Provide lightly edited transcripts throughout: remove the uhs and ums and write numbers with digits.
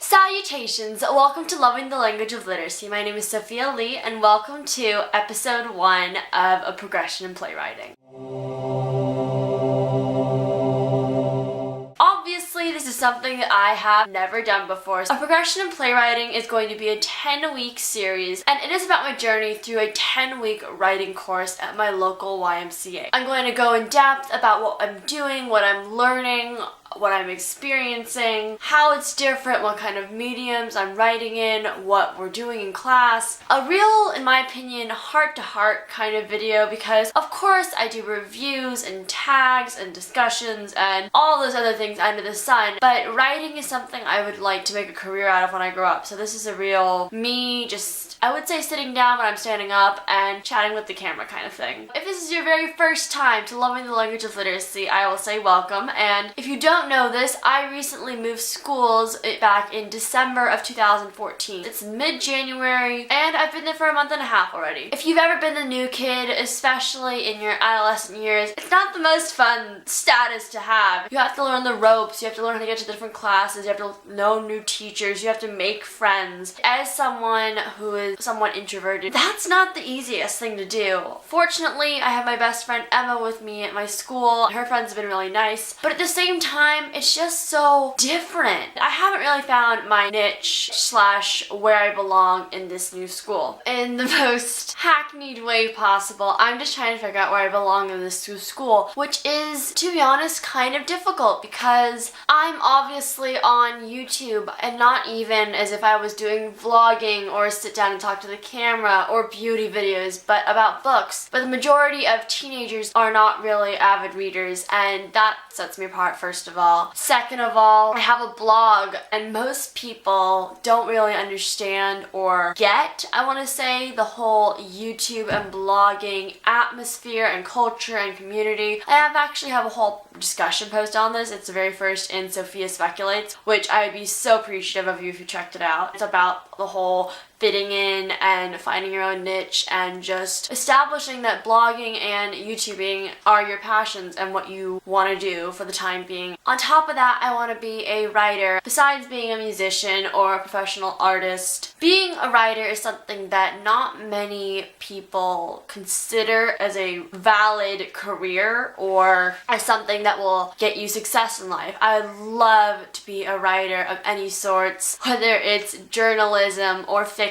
Salutations! Welcome to Loving the Language of Literacy. My name is Sophia Lee and welcome to episode 1 of A Progression in Playwriting. Obviously, this is something that I have never done before. A Progression in Playwriting is going to be a 10-week series, and it is about my journey through a 10-week writing course at my local YMCA. I'm going to go in depth about what I'm doing, what I'm learning, what I'm experiencing, how it's different, what kind of mediums I'm writing in, what we're doing in class. A real, in my opinion, heart-to-heart kind of video because, of course, I do reviews and tags and discussions and all those other things under the sun, but writing is something I would like to make a career out of when I grow up. So this is a real me just, I would say sitting down when I'm standing up and chatting with the camera kind of thing. If this is your very first time to Loving the Language of Literacy, I will say welcome, and if you don't know this, I recently moved schools back in December of 2014. It's mid-January, and I've been there for a month and a half already. If you've ever been the new kid, especially in your adolescent years, it's not the most fun status to have. You have to learn the ropes, you have to learn how to get to different classes, you have to know new teachers, you have to make friends. As someone who is somewhat introverted, that's not the easiest thing to do. Fortunately, I have my best friend Emma with me at my school. Her friends have been really nice, but at the same time, it's just so different. I haven't really found my niche / where I belong in this new school in the most hackneyed way possible. I'm just trying to figure out where I belong in this new school, which is, to be honest, kind of difficult because I'm obviously on YouTube and not even as if I was doing vlogging or sit down and talk to the camera or beauty videos, but about books. But the majority of teenagers are not really avid readers, and that sets me apart, first of all. Second of all, I have a blog, and most people don't really understand or get, I want to say, the whole YouTube and blogging atmosphere and culture and community. I actually have a whole discussion post on this. It's the very first in Sophia Speculates, which I would be so appreciative of you if you checked it out. It's about the whole fitting in and finding your own niche and just establishing that blogging and YouTubing are your passions and what you want to do for the time being. On top of that, I want to be a writer. Besides being a musician or a professional artist, being a writer is something that not many people consider as a valid career or as something that will get you success in life. I would love to be a writer of any sorts, whether it's journalism or fiction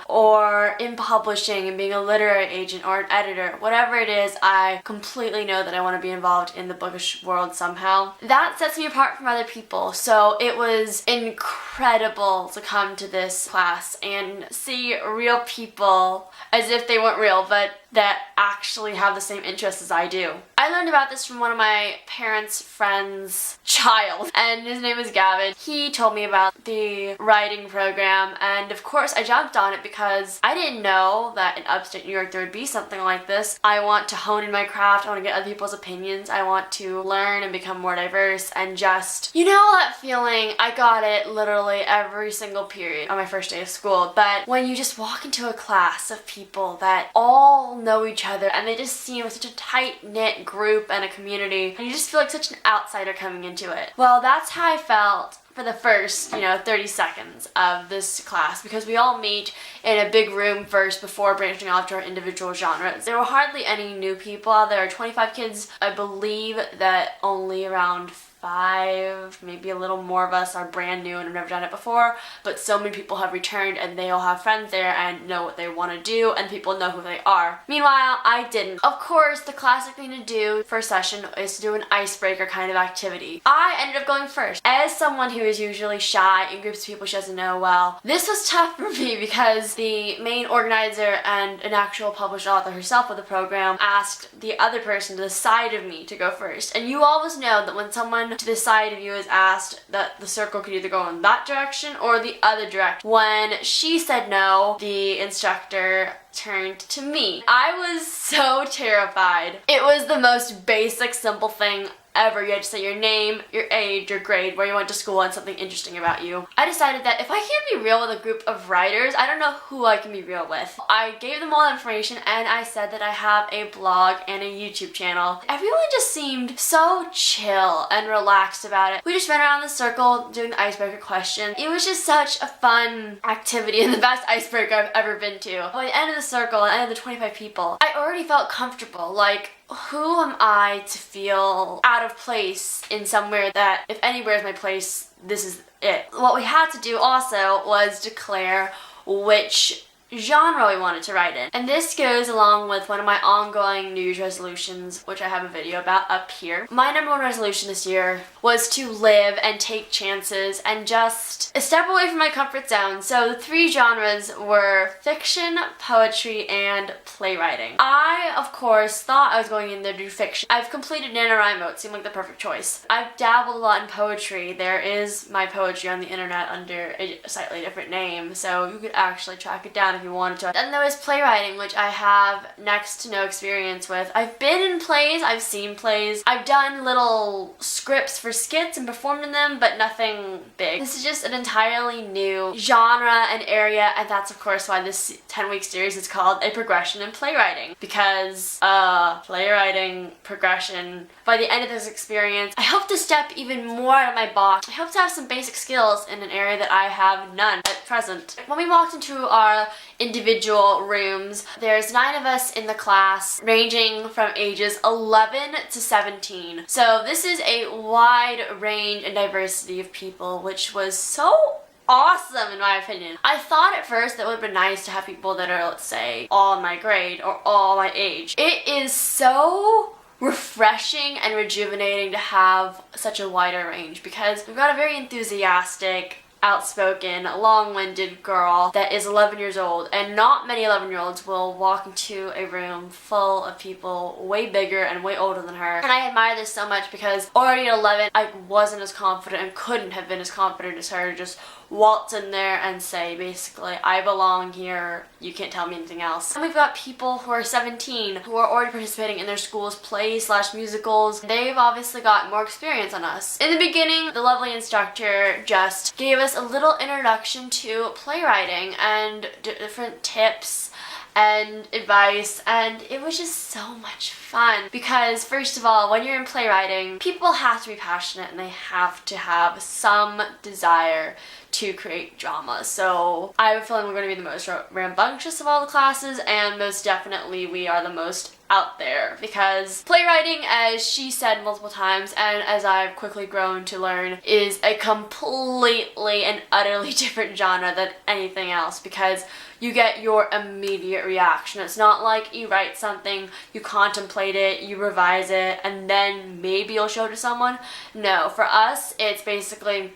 or in publishing and being a literary agent or an editor. Whatever it is, I completely know that I want to be involved in the bookish world somehow. That sets me apart from other people, so it was incredible to come to this class and see real people, as if they weren't real, but that actually have the same interests as I do. I learned about this from one of my parents' friends' child, and his name is Gavin. He told me about the writing program, and of course I jumped on it because I didn't know that in upstate New York there would be something like this. I want to hone in my craft, I want to get other people's opinions, I want to learn and become more diverse, and just, you know that feeling, I got it literally every single period on my first day of school, but when you just walk into a class of people that all know each other and they just seem like such a tight-knit group and a community, and you just feel like such an outsider coming into it. Well, that's how I felt for the first, 30 seconds of this class, because we all meet in a big room first before branching off to our individual genres. There were hardly any new people out there. 25 kids. I believe that only around 5, maybe a little more of us are brand new and have never done it before, but so many people have returned and they all have friends there and know what they want to do, and people know who they are. Meanwhile, I didn't. Of course, the classic thing to do first session is to do an icebreaker kind of activity. I ended up going first. As someone who is usually shy in groups of people she doesn't know well, this was tough for me because the main organizer and an actual published author herself of the program asked the other person to the side of me to go first. And you always know that when someone to the side of you is asked, that the circle could either go in that direction or the other direction. When she said no, the instructor turned to me. I was so terrified. It was the most basic, simple thing ever. You had to say your name, your age, your grade, where you went to school, and something interesting about you. I decided that if I can't be real with a group of writers, I don't know who I can be real with. I gave them all the information and I said that I have a blog and a YouTube channel. Everyone just seemed so chill and relaxed about it. We just ran around the circle doing the icebreaker question. It was just such a fun activity and the best icebreaker I've ever been to. By the end of the circle, at the end of the 25 people, I already felt comfortable. Like, who am I to feel out of place in somewhere that if anywhere is my place, this is it. What we had to do also was declare which genre we wanted to write in. And this goes along with one of my ongoing New Year's resolutions, which I have a video about up here. My number one resolution this year was to live and take chances and just step away from my comfort zone. So the three genres were fiction, poetry, and playwriting. I, of course, thought I was going in there to do fiction. I've completed NaNoWriMo. It seemed like the perfect choice. I've dabbled a lot in poetry. There is my poetry on the internet under a slightly different name, so you could actually track it down if you wanted to. Then there was playwriting, which I have next to no experience with. I've been in plays, I've seen plays, I've done little scripts for skits and performed in them, but nothing big. This is just an entirely new genre and area, and that's of course why this 10-week series is called A Progression in Playwriting, because playwriting progression. By the end of this experience, I hope to step even more out of my box. I hope to have some basic skills in an area that I have none at present. When we walked into our individual rooms, there's 9 of us in the class, ranging from ages 11 to 17. So this is a wide range and diversity of people, which was so awesome in my opinion. I thought at first that it would have been nice to have people that are, let's say, all my grade or all my age. It is so refreshing and rejuvenating to have such a wider range, because we've got a very enthusiastic, outspoken, long-winded girl that is 11 years old, and not many 11-year-olds will walk into a room full of people way bigger and way older than her. And I admire this so much because already at 11, I wasn't as confident and couldn't have been as confident as her to just waltz in there and say, basically, I belong here, you can't tell me anything else. And we've got people who are 17 who are already participating in their school's plays / musicals. They've obviously got more experience on us. In the beginning, the lovely instructor just gave us a little introduction to playwriting and different tips and advice, and it was just so much fun because, first of all, when you're in playwriting, people have to be passionate and they have to have some desire to create drama. So I have a feeling we're going to be the most rambunctious of all the classes, and most definitely we are the most out there, because playwriting, as she said multiple times and as I've quickly grown to learn, is a completely and utterly different genre than anything else, because you get your immediate reaction. It's not like you write something, you contemplate it, you revise it, and then maybe you'll show it to someone. No, for us, it's basically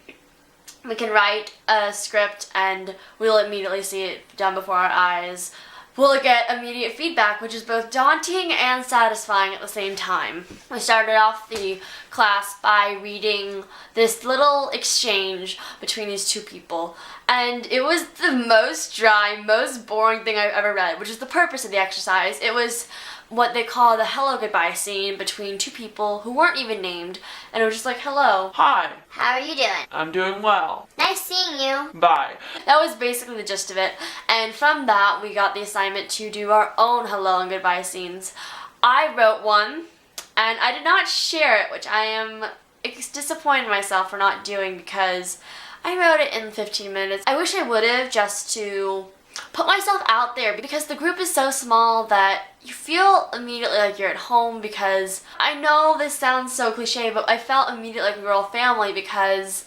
we can write a script and we'll immediately see it done before our eyes. We'll get immediate feedback, which is both daunting and satisfying at the same time. We started off the class by reading this little exchange between these two people, and it was the most dry, most boring thing I've ever read, which is the purpose of the exercise. It was what they call the hello goodbye scene between two people who weren't even named, and it was just like, hello. Hi. How are you doing? I'm doing well. Nice seeing you. Bye. That was basically the gist of it, and from that we got the assignment to do our own hello and goodbye scenes. I wrote one, and I did not share it, which I am disappointed in myself for not doing, because I wrote it in 15 minutes. I wish I would have, just to put myself out there, because the group is so small that you feel immediately like you're at home, because I know this sounds so cliche, but I felt immediately like we were all family because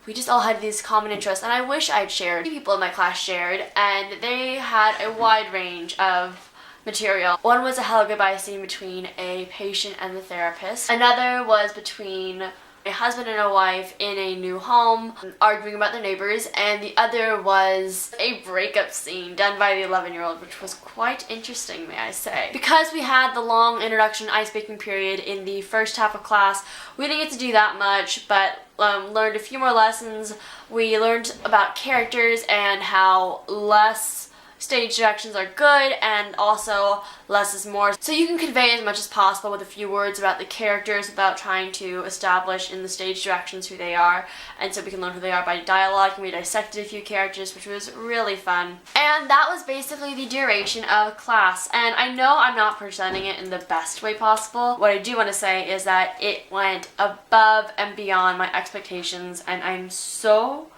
we just all had these common interests, and I wish I'd shared. 2 people in my class shared, and they had a wide range of material. One was a hello goodbye scene between a patient and the therapist. Another was between a husband and a wife in a new home arguing about their neighbors, and the other was a breakup scene done by the 11-year-old, which was quite interesting, may I say. Because we had the long introduction ice-breaking period in the first half of class, we didn't get to do that much, but learned a few more lessons. We learned about characters and how less stage directions are good, and also less is more. So you can convey as much as possible with a few words about the characters without trying to establish in the stage directions who they are. And so we can learn who they are by dialogue, and we dissected a few characters, which was really fun. And that was basically the duration of class. And I know I'm not presenting it in the best way possible. What I do want to say is that it went above and beyond my expectations, and I'm so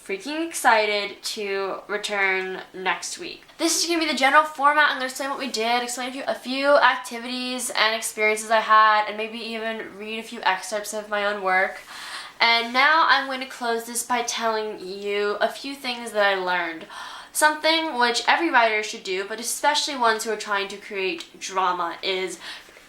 freaking excited to return next week. This is going to be the general format. I'm going to explain what we did, explain a few activities and experiences I had, and maybe even read a few excerpts of my own work. And now I'm going to close this by telling you a few things that I learned. Something which every writer should do, but especially ones who are trying to create drama, is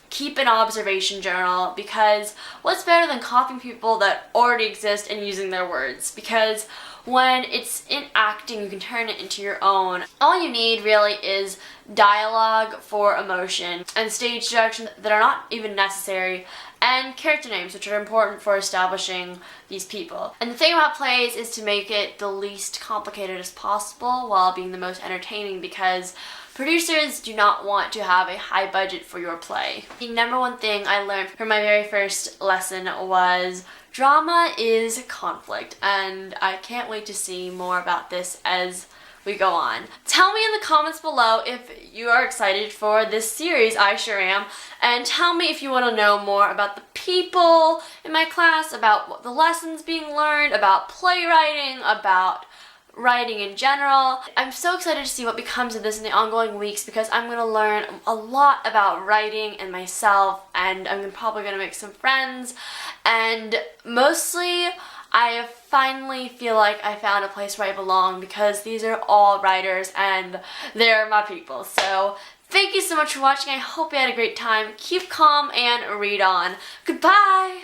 keep an observation journal, because what's better than copying people that already exist and using their words? Because when it's in acting, you can turn it into your own. All you need really is dialogue for emotion, and stage direction that are not even necessary, and character names, which are important for establishing these people. And the thing about plays is to make it the least complicated as possible while being the most entertaining, because producers do not want to have a high budget for your play. The number one thing I learned from my very first lesson was drama is conflict, and I can't wait to see more about this as we go on. Tell me in the comments below if you are excited for this series. I sure am. And tell me if you want to know more about the people in my class, about what the lessons being learned, about playwriting, about writing in general. I'm so excited to see what becomes of this in the ongoing weeks, because I'm going to learn a lot about writing and myself, and I'm probably going to make some friends, and mostly I finally feel like I found a place where I belong, because these are all writers and they're my people. So thank you so much for watching. I hope you had a great time. Keep calm and read on. Goodbye!